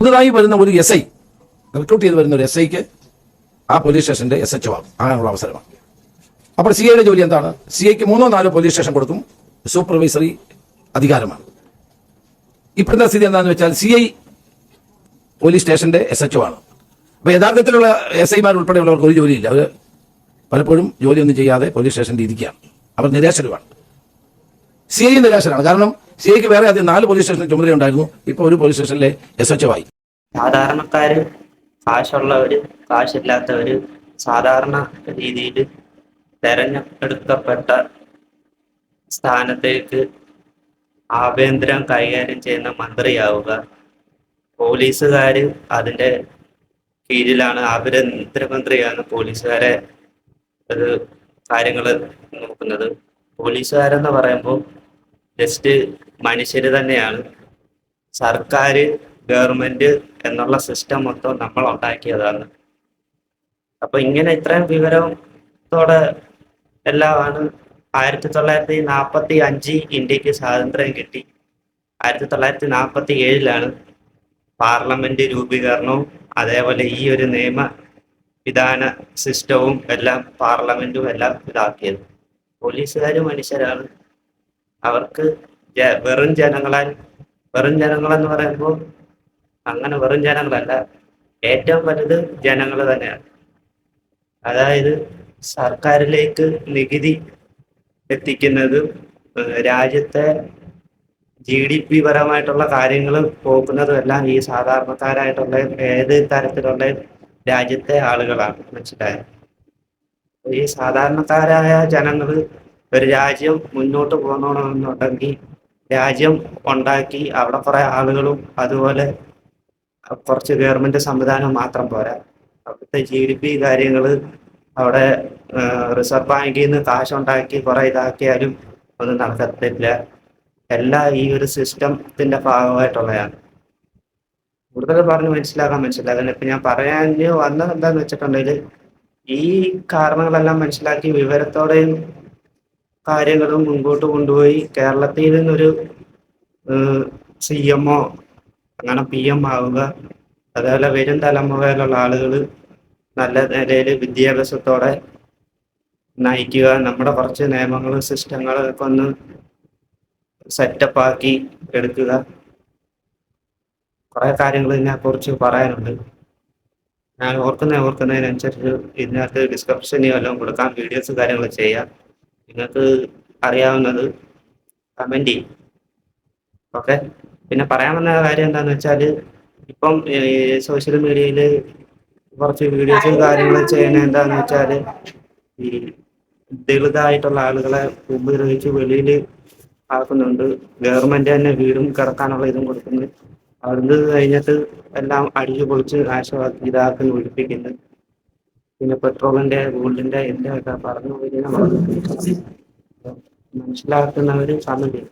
പുതുതായി വരുന്ന ഒരു എസ് ഐ, റിക്രൂട്ട് ചെയ്ത് വരുന്ന ഒരു എസ് ഐക്ക് ആ പോലീസ് സ്റ്റേഷന്റെ SHO ആകും, അങ്ങനെയുള്ള അവസരമാണ്. അപ്പോൾ CIയുടെ ജോലി എന്താണ്? CIക്ക് 3 4 പോലീസ് സ്റ്റേഷൻ കൊടുക്കും, സൂപ്പർവൈസറി അധികാരമാണ്. ഇപ്പോഴത്തെ സ്ഥിതി എന്താണെന്ന് വെച്ചാൽ CI പോലീസ് സ്റ്റേഷന്റെ SHO ആണ്. അപ്പോൾ യഥാർത്ഥത്തിലുള്ള SIമാർ ഉൾപ്പെടെയുള്ളവർക്ക് ഒരു ജോലിയില്ല. അവർ പലപ്പോഴും ജോലിയൊന്നും ചെയ്യാതെ പോലീസ് സ്റ്റേഷനിൽ ഇരിക്കുകയാണ്. അവർ നിരാശരുമാണ്. CI നിരാശരാണ്. കാരണം CIക്ക് വേറെ ആദ്യം 4 പോലീസ് സ്റ്റേഷനിൽ ചുമതലയുണ്ടായിരുന്നു, ഇപ്പോൾ ഒരു പോലീസ് സ്റ്റേഷനിലെ SHO ആയി. സാധാരണക്കാര്, കാശുള്ളവര്, കാശില്ലാത്തവര് സാധാരണ രീതിയിൽ തെരഞ്ഞെടുക്കപ്പെട്ട സ്ഥാനത്തേക്ക് ആഭ്യന്തരം കൈകാര്യം ചെയ്യുന്ന മന്ത്രിയാവുക, പോലീസുകാര് അതിന്റെ കീഴിലാണ്, ആഭ്യന്തരമന്ത്രിയാണ് പോലീസുകാരെ കാര്യങ്ങൾ നോക്കുന്നത്. പോലീസുകാരെന്ന് പറയുമ്പോൾ ജസ്റ്റ് മനുഷ്യര് തന്നെയാണ്. സർക്കാർ, ഗവൺമെന്റ് എന്നുള്ള സിസ്റ്റം മൊത്തം നമ്മൾ ഉണ്ടാക്കിയതാണ്. അപ്പൊ ഇങ്ങനെ ഇത്രയും വിവരത്തോടെ എല്ലാമാണ് 1945 ഇന്ത്യക്ക് സ്വാതന്ത്ര്യം കിട്ടി. 1947 പാർലമെന്റ് രൂപീകരണവും അതേപോലെ ഈ ഒരു നിയമ വിധാന സിസ്റ്റവും എല്ലാം പാർലമെന്റും എല്ലാം ഇതാക്കിയത്. പോലീസുകാർ മനുഷ്യരാണ്. അവർക്ക് വെറും ജനങ്ങളെന്ന് പറയുമ്പോൾ അങ്ങനെ വെറും ജനങ്ങളല്ല, ഏറ്റവും വലുത് ജനങ്ങൾ തന്നെയാണ്. അതായത് സർക്കാരിലേക്ക് നികുതി എത്തിക്കുന്നതും രാജ്യത്തെ GDP പരമായിട്ടുള്ള കാര്യങ്ങൾ പോകുന്നതും എല്ലാം ഈ സാധാരണക്കാരായിട്ടുള്ള ഏത് തരത്തിലുള്ള രാജ്യത്തെ ആളുകളാണ്. മനസ്സിലായത്? ഈ സാധാരണക്കാരായ ജനങ്ങൾ ഒരു രാജ്യം മുന്നോട്ട് പോകണമെന്നുണ്ടെങ്കിൽ രാജ്യം ഉണ്ടാക്കി അവിടെ കുറെ ആളുകളും അതുപോലെ കുറച്ച് ഗവൺമെന്റ് സംവിധാനം മാത്രം പോരാ. അവിടുത്തെ GDP കാര്യങ്ങൾ അവിടെ റിസർവ് ബാങ്കിൽ നിന്ന് കാശുണ്ടാക്കി കുറെ ഇതാക്കിയാലും ഒന്നും നടക്കത്തില്ല. എല്ലാം ഈ ഒരു സിസ്റ്റത്തിന്റെ ഭാഗമായിട്ടുള്ളതാണ്. കൂടുതൽ പറഞ്ഞ് മനസ്സിലാക്കാൻ ഇപ്പൊ ഞാൻ പറയാൻ വന്നത് എന്താന്ന് വെച്ചിട്ടുണ്ടെങ്കിൽ ഈ കാരണങ്ങളെല്ലാം മനസ്സിലാക്കി വിവരത്തോടെയും കാര്യങ്ങളും മുൻപോട്ട് കൊണ്ടുപോയി കേരളത്തിൽ നിന്നൊരു CMO അങ്ങനെ PM ആവുക, അതേപോലെ വരും തലമുറയിലുള്ള ആളുകൾ നല്ല നിലയിൽ വിദ്യാഭ്യാസത്തോടെ നയിക്കുക, നമ്മുടെ കുറച്ച് നിയമങ്ങളും സിസ്റ്റങ്ങളൊക്കെ ഒന്ന് സെറ്റപ്പ് ആക്കി എടുക്കുക. കുറെ കാര്യങ്ങൾ ഇതിനെക്കുറിച്ച് പറയാനുണ്ട്. ഞാൻ ഓർക്കുന്നതിനനുസരിച്ച് ഇതിനകത്ത് ഡിസ്ക്രിപ്ഷനിൽ വല്ലതും കൊടുക്കാൻ, വീഡിയോസ് കാര്യങ്ങൾ ചെയ്യാം. നിങ്ങൾക്ക് അറിയാവുന്നത് കമന്റ് ചെയ്യും. ഓക്കെ. പിന്നെ പറയാൻ വന്ന കാര്യം എന്താണെന്ന് വെച്ചാൽ, ഇപ്പം സോഷ്യൽ മീഡിയയിൽ കുറച്ച് വീഡിയോസും കാര്യങ്ങളും ചെയ്യുന്നത് എന്താണെന്ന് വെച്ചാൽ, ഈ ദളിതായിട്ടുള്ള ആളുകളെ ഉപദ്രവിച്ച് വെളിയിൽ ആക്കുന്നുണ്ട്. ഗവൺമെന്റ് തന്നെ വീടും കിടക്കാനുള്ള ഇതും കൊടുക്കുന്നു. അവിടുന്ന് കഴിഞ്ഞിട്ട് എല്ലാം അടിച്ചു പൊളിച്ച് നാശമാക്കി ഇതാക്കി ഒഴിപ്പിക്കുന്നു. പിന്നെ പെട്രോളിന്റെ, ഗോൾഡിന്റെ എന്തൊക്കെ പറഞ്ഞു കഴിഞ്ഞാൽ മനസ്സിലാക്കുന്നവര് സമയം